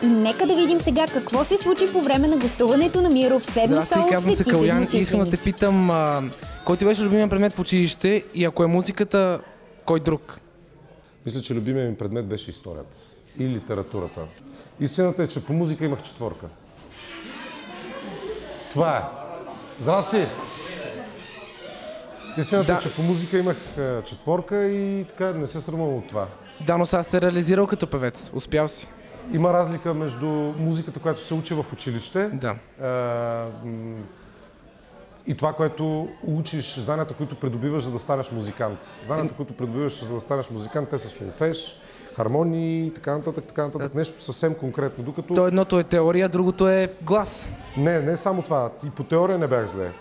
И нека да видим сега какво се случи по време на гостуването на Миро в седмо соло казвам се Калян и искам да те питам, кой ти беше любимият предмет в училище и ако е музиката, кой друг? Мисля, че любимият ми предмет беше историята и литературата. Истината е, че по музика имах 4. Това е. Здрасти! Истината е, че по музика имах 4 и така не се срамувам от това. Да, но сега се реализирал като певец. Успял си. Има разлика между музиката, която се учи в училище, и това, което учиш, знанията, които придобиваш, за да станеш музикант. Знанията, които придобиваш, за да станеш музикант, те са солфеж, хармонии, така нататък, нещо съвсем конкретно. Докато... То едното е теория, другото е глас. Не само това. И по теория не бях зле.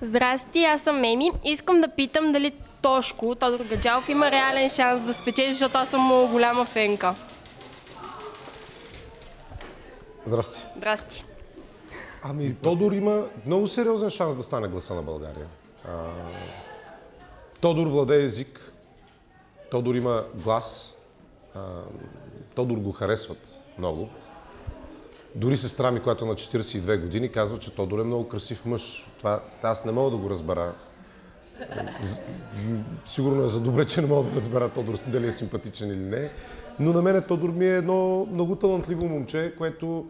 Здрасти, аз съм Меми. Искам да питам дали Тошко, Тодор Гаджалов, има реален шанс да спечели, защото аз съм му голяма фенка. Здрасти. Здрасти. Ами, Тодор има много сериозен шанс да стане гласа на България. Тодор владее език, Тодор има глас, Тодор го харесват много. Дори сестра ми, която е на 42 години, казва, че Тодор е много красив мъж. Това аз не мога да го разбера. Сигурно е за добре, че не мога да разбера Тодор дали е симпатичен или не. Но на мен Тодор ми е едно много талантливо момче, което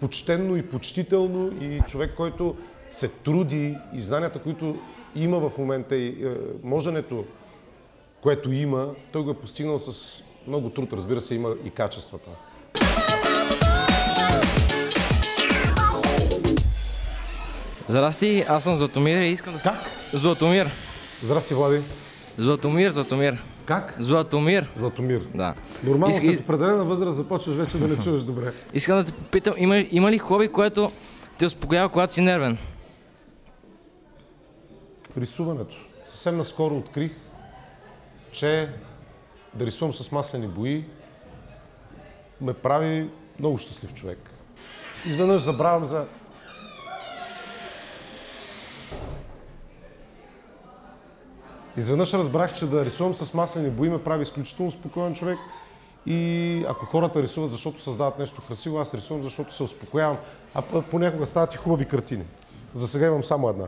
почтенно и почтително и човек, който се труди и знанията, които има в момента и моженето, което има, той го е постигнал с много труд. Разбира се, има и качествата. Здрасти, аз съм Златомир и искам да... Как? Златомир. Здрасти, Влади. Златомир. Как? Златомир. Да. Нормално след определена възраст започваш вече да не чуеш добре. Искам да те попитам, има ли хоби, което те успокоява, когато си нервен? Рисуването. Съвсем наскоро открих, че да рисувам с маслени бои ме прави много щастлив човек. Изведнъж забравям за... Изведнъж разбрах, че да рисувам с маслени бои ме прави изключително спокоен човек и ако хората рисуват, защото създават нещо красиво, аз рисувам, защото се успокоявам, а понякога стават и хубави картини. За сега имам само една.